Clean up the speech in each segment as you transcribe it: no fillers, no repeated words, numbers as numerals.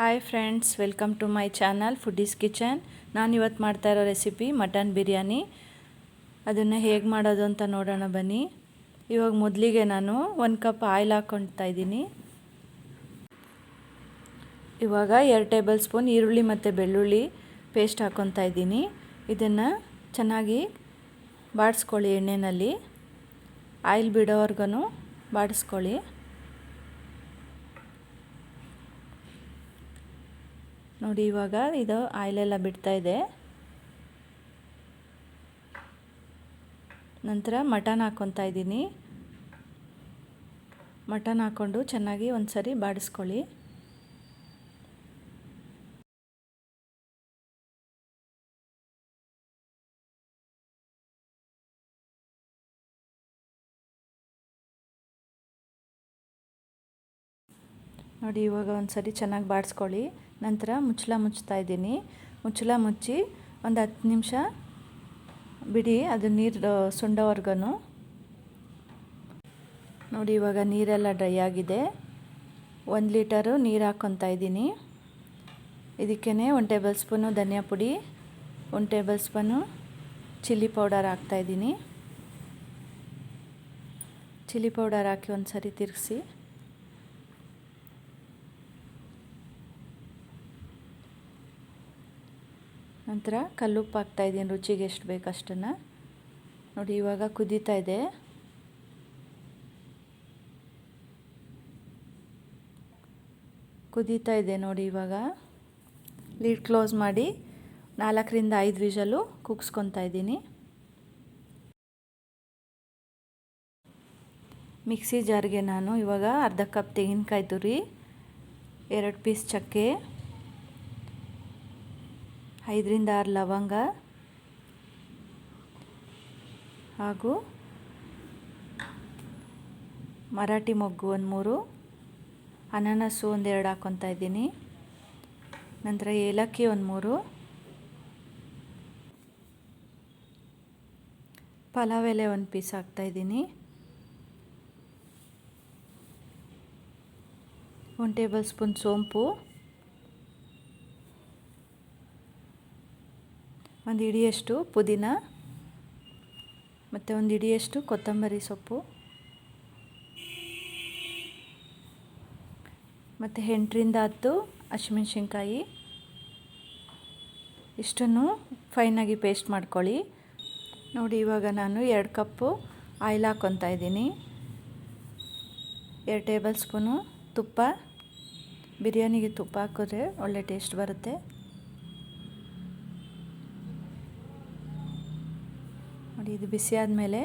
Hi friends, welcome to my channel foodies kitchen. ನಾನು ಇವತ್ತು ಮಾಡ್ತಾ ಇರೋ ರೆಸಿಪಿ ಮಟನ್ ಬಿರಿಯಾನಿ. ಅದನ್ನು ಹೇಗೆ ಮಾಡೋದು ಅಂತ ನೋಡೋಣ ಬನ್ನಿ. ಇವಾಗ ಮೊದಲಿಗೆ ನಾನು 1 ಕಪ್ ಆಯಿಲ್ ಹಾಕ್ಕೊಳ್ತಾ ಇದ್ದೀನಿ. ಇವಾಗ 2 ಟೇಬಲ್ ಸ್ಪೂನ್ ಈರುಳ್ಳಿ ಮತ್ತು ಬೆಳ್ಳುಳ್ಳಿ ಪೇಸ್ಟ್ ಹಾಕ್ಕೊಳ್ತಾ ಇದ್ದೀನಿ. ಇದನ್ನು ಚೆನ್ನಾಗಿ ಬಾಡಿಸ್ಕೊಳ್ಳಿ. ಎಣ್ಣೆಯಲ್ಲಿ ಆಯಿಲ್ ಬಿಡೋವರೆಗೂ ಬಾಡಿಸ್ಕೊಳ್ಳಿ. ನೋಡಿ, ಇವಾಗ ಇದು ಆಯಿಲೆಲ್ಲ ಬಿಡ್ತಾ ಇದೆ. ನಂತರ ಮಟನ್ ಹಾಕ್ಕೊತಾ ಇದ್ದೀನಿ. ಮಟನ್ ಹಾಕ್ಕೊಂಡು ಚೆನ್ನಾಗಿ ಒಂದು ಸರಿ ಬಾಡಿಸ್ಕೊಳ್ಳಿ. ನೋಡಿ, ಇವಾಗ ಒಂದು ಸರಿ ಚೆನ್ನಾಗಿ ಬಾಡಿಸ್ಕೊಳ್ಳಿ. ನಂತರ ಮುಚ್ಚಳ ಇದ್ದೀನಿ. ಮುಚ್ಚಳ ಮುಚ್ಚಿ ಒಂದು 10 ನಿಮಿಷ ಬಿಡಿ, ಅದು ನೀರು ಸುಂಡೋವರೆಗೂ. ನೋಡಿ, ಇವಾಗ ನೀರೆಲ್ಲ ಡ್ರೈ ಆಗಿದೆ. 1 ಲೀಟರು ನೀರು ಹಾಕ್ಕೊತಾ ಇದ್ದೀನಿ. ಇದಕ್ಕೇ 1 ಟೇಬಲ್ ಸ್ಪೂನು ಧನಿಯಾ ಪುಡಿ, 1 ಟೇಬಲ್ ಸ್ಪೂನು ಚಿಲ್ಲಿ ಪೌಡರ್ ಹಾಕ್ತಾಯಿದ್ದೀನಿ. ಚಿಲ್ಲಿ ಪೌಡರ್ ಹಾಕಿ ಒಂದು ಸರಿ ತಿರುಗಿಸಿ. ನಂತರ ಕಲ್ಲುಪ್ಪು ಹಾಕ್ತಾಯಿದ್ದೀನಿ, ರುಚಿಗೆ ಎಷ್ಟು ಬೇಕು ಅಷ್ಟನ್ನು. ನೋಡಿ, ಇವಾಗ ಕುದೀತಾ ಇದೆ ನೋಡಿ. ಇವಾಗ ಲೀಡ್ ಕ್ಲೋಸ್ ಮಾಡಿ 4 ರಿಂದ 5 ವಿಷಲು ಕೂಗಿಸ್ಕೊತಾ ಇದ್ದೀನಿ. ಮಿಕ್ಸಿ ಜಾರ್ಗೆ ನಾನು ಇವಾಗ ಅರ್ಧ ಕಪ್ ತೆಂಗಿನಕಾಯಿ ತುರಿ, 2 ಪೀಸ್ ಚಕ್ಕೆ, 5 ರಿಂದ 6 ಲವಂಗ ಹಾಗೂ ಮರಾಠಿ ಮೊಗ್ಗು 1 3, ಅನಾನಸು 1 2 ಹಾಕ್ಕೊತಾ ಇದ್ದೀನಿ. ನಂತರ ಏಲಕ್ಕಿ 1 3, ಪಲಾವ್ ಎಲೆ 1 ಪೀಸ್ ಹಾಕ್ತಾಯಿದ್ದೀನಿ. 1 ಟೇಬಲ್ ಸ್ಪೂನ್ ಸೋಂಪು, 1 ಹಿಡಿಯಷ್ಟು ಪುದೀನ ಮತ್ತು 1 ಹಿಡಿಯಷ್ಟು ಕೊತ್ತಂಬರಿ ಸೊಪ್ಪು ಮತ್ತು 8 ರಿಂದ 10 ಹಸಿಮೆಣಸಿನ್ಕಾಯಿ. ಇಷ್ಟನ್ನು ಫೈನಾಗಿ ಪೇಸ್ಟ್ ಮಾಡ್ಕೊಳ್ಳಿ. ನೋಡಿ, ಇವಾಗ ನಾನು 2 ಕಪ್ಪು ಆಯಿಲ್ ಹಾಕ್ಕೊತಾ ಇದ್ದೀನಿ. 2 ಟೇಬಲ್ ಸ್ಪೂನು ತುಪ್ಪ. ಬಿರಿಯಾನಿಗೆ ತುಪ್ಪ ಹಾಕಿದ್ರೆ ಒಳ್ಳೆ ಟೇಸ್ಟ್ ಬರುತ್ತೆ. ನೋಡಿ, ಇದು ಬಿಸಿ ಆದಮೇಲೆ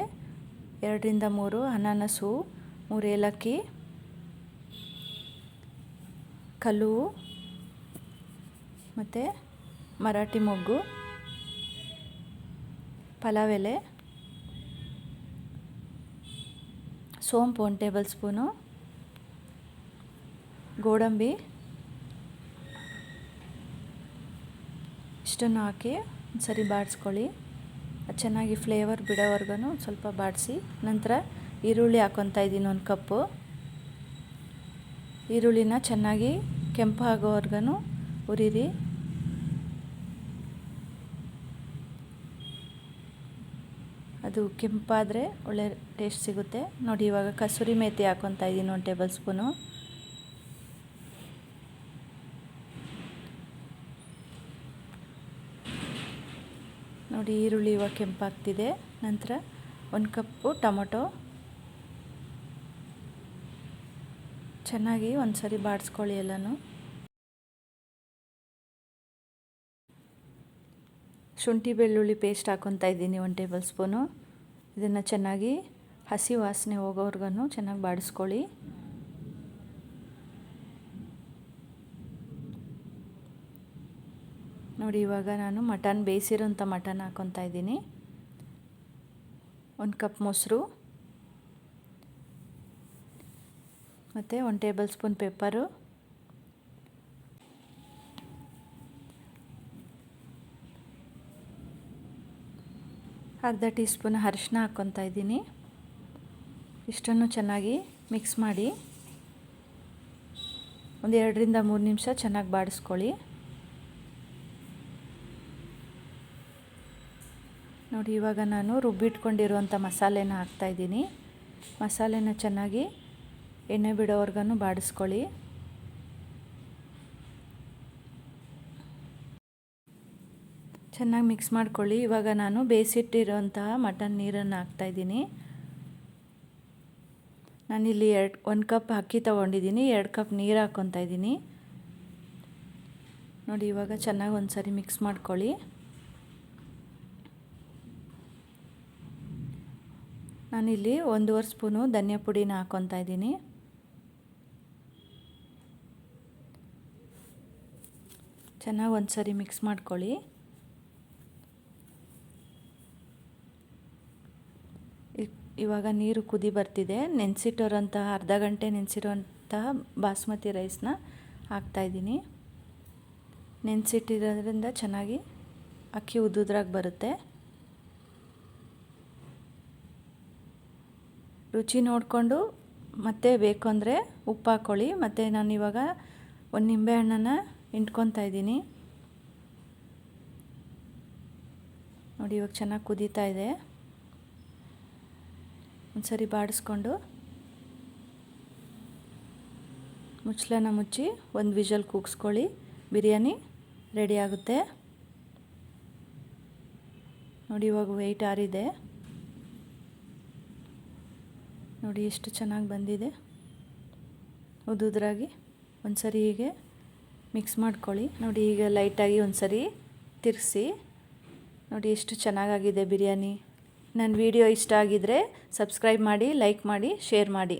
2 ರಿಂದ 3 ಅನಾನಸು, 3 ಏಲಕ್ಕಿ, ಕಲ್ಲುವು ಮತ್ತು ಮರಾಠಿ ಮೊಗ್ಗು, ಪಲಾವ್ ಎಲೆ, ಸೋಂಪು 1 ಟೇಬಲ್ ಸ್ಪೂನು, ಗೋಡಂಬಿ ಇಷ್ಟನ್ನು ಹಾಕಿ ಒಂದು ಸರಿ ಬಾಡಿಸ್ಕೊಳ್ಳಿ. ಅದು ಚೆನ್ನಾಗಿ ಫ್ಲೇವರ್ ಬಿಡೋವರೆಗೂ ಸ್ವಲ್ಪ ಬಾಡಿಸಿ. ನಂತರ ಈರುಳ್ಳಿ ಹಾಕ್ಕೊತಾ ಇದ್ದೀನಿ 1 ಕಪ್ಪು. ಈರುಳ್ಳಿನ ಚೆನ್ನಾಗಿ ಕೆಂಪು ಆಗೋವರೆಗೂ ಹುರಿರಿ. ಅದು ಕೆಂಪಾದರೆ ಒಳ್ಳೆ ಟೇಸ್ಟ್ ಸಿಗುತ್ತೆ. ನೋಡಿ, ಇವಾಗ ಕಸೂರಿ ಮೇಥಿ ಹಾಕ್ಕೊತಾ ಇದ್ದೀನಿ 1 ಟೇಬಲ್ ಸ್ಪೂನು. ನೋಡಿ, ಈರುಳ್ಳಿ ಇವಾಗ ಕೆಂಪಾಗ್ತಿದೆ. ನಂತರ 1 ಕಪ್ಪು ಟೊಮೊಟೊ ಚೆನ್ನಾಗಿ ಒಂದು ಸರಿ ಬಾಡಿಸ್ಕೊಳ್ಳಿ ಎಲ್ಲನೂ. ಶುಂಠಿ ಬೆಳ್ಳುಳ್ಳಿ ಪೇಸ್ಟ್ ಹಾಕ್ಕೊತಾ ಇದ್ದೀನಿ 1 ಟೇಬಲ್ ಸ್ಪೂನು. ಇದನ್ನು ಚೆನ್ನಾಗಿ ಹಸಿ ವಾಸನೆ ಹೋಗೋವರೆಗೂ ಚೆನ್ನಾಗಿ ಬಾಡಿಸ್ಕೊಳ್ಳಿ. ನೋಡಿ, ಇವಾಗ ನಾನು ಬೇಯಿಸಿರೋಂಥ ಮಟನ್ ಹಾಕ್ಕೊತಾ ಇದ್ದೀನಿ. 1 ಕಪ್ ಮೊಸರು ಮತ್ತು 1 ಟೇಬಲ್ ಸ್ಪೂನ್ ಪೆಪ್ಪರು, ಅರ್ಧ ಟೀ ಸ್ಪೂನ್ ಅರಿಶಿನ ಹಾಕ್ಕೊತಾ ಇದ್ದೀನಿ. ಇಷ್ಟನ್ನು ಚೆನ್ನಾಗಿ ಮಿಕ್ಸ್ ಮಾಡಿ. ಒಂದು 2ರಿಂದ 3 ನಿಮಿಷ ಚೆನ್ನಾಗಿ ಬಾಡಿಸ್ಕೊಳ್ಳಿ. ನೋಡಿ ಇವಾಗ ನಾನು ರುಬ್ಬಿಟ್ಕೊಂಡಿರುವಂಥ ಮಸಾಲೆನ ಹಾಕ್ತಾಯಿದ್ದೀನಿ. ಮಸಾಲೆನ ಚೆನ್ನಾಗಿ ಎಣ್ಣೆ ಬಿಡೋವರೆಗೂ ಬಾಡಿಸ್ಕೊಳ್ಳಿ. ಚೆನ್ನಾಗಿ ಮಿಕ್ಸ್ ಮಾಡ್ಕೊಳ್ಳಿ. ಇವಾಗ ನಾನು ಬೇಯಿಸಿಟ್ಟಿರೋಂತಹ ಮಟನ್ ನೀರನ್ನು ಹಾಕ್ತಾಯಿದ್ದೀನಿ. ನಾನಿಲ್ಲಿ 1 ಕಪ್ ಅಕ್ಕಿ ತೊಗೊಂಡಿದ್ದೀನಿ, 2 ಕಪ್ ನೀರು ಹಾಕ್ಕೊತಾ ಇದ್ದೀನಿ. ನೋಡಿ ಇವಾಗ ಚೆನ್ನಾಗಿ ಒಂದು ಸರಿ ಮಿಕ್ಸ್ ಮಾಡ್ಕೊಳ್ಳಿ. ನಾನಿಲ್ಲಿ 1.5 ಸ್ಪೂನು ಧನಿಯಾ ಪುಡಿನ ಹಾಕ್ಕೊತಾ ಇದ್ದೀನಿ. ಚೆನ್ನಾಗಿ ಒಂದು ಸರಿ ಮಿಕ್ಸ್ ಮಾಡ್ಕೊಳ್ಳಿ. ಇವಾಗ ನೀರು ಕುದಿ ಬರ್ತಿದೆ. ನೆನೆಸಿಟ್ಟಿರೋಂತಹ ಅರ್ಧ ಗಂಟೆ ನೆನೆಸಿರುವಂತಹ ಬಾಸ್ಮತಿ ರೈಸ್ನ ಹಾಕ್ತಾಯಿದ್ದೀನಿ. ನೆನೆಸಿಟ್ಟಿರೋದ್ರಿಂದ ಚೆನ್ನಾಗಿ ಅಕ್ಕಿ ಉದ್ದುದ್ರಾಗಿ ಬರುತ್ತೆ. ರುಚಿ ನೋಡಿಕೊಂಡು ಮತ್ತೆ ಬೇಕು ಅಂದರೆ ಉಪ್ಪು ಹಾಕ್ಕೊಳ್ಳಿ. ಮತ್ತು ನಾನಿವಾಗ ಒಂದು ನಿಂಬೆಹಣ್ಣನ್ನು ಹಿಂಡ್ಕೊತಾ ಇದ್ದೀನಿ. ನೋಡಿ ಇವಾಗ ಚೆನ್ನಾಗಿ ಕುದೀತಾ ಇದೆ. ಒಂದು ಸರಿ ಬಾಡಿಸ್ಕೊಂಡು ಮುಚ್ಚಳನ ಮುಚ್ಚಿ ಒಂದು ವಿಷಲ್ ಕೂಗಿಸ್ಕೊಳ್ಳಿ. ಬಿರಿಯಾನಿ ರೆಡಿ ಆಗುತ್ತೆ. ನೋಡಿ ಇವಾಗ ವೆಯ್ಟ್ ಆರಿದೆ. ನೋಡಿ ಎಷ್ಟು ಚೆನ್ನಾಗಿ ಬಂದಿದೆ. ಉದುದ್ರಾಗಿ ಒಂದು ಸರಿ ಹೀಗೆ ಮಿಕ್ಸ್ ಮಾಡ್ಕೊಳ್ಳಿ. ನೋಡಿ ಈಗ ಲೈಟಾಗಿ ಒಂದು ಸರಿ ತಿರ್ಗಿಸಿ. ನೋಡಿ ಎಷ್ಟು ಚೆನ್ನಾಗಾಗಿದೆ ಬಿರಿಯಾನಿ. ನನ್ನ ವಿಡಿಯೋ ಇಷ್ಟ ಆಗಿದ್ದರೆ ಸಬ್ಸ್ಕ್ರೈಬ್ ಮಾಡಿ, ಲೈಕ್ ಮಾಡಿ, ಶೇರ್ ಮಾಡಿ.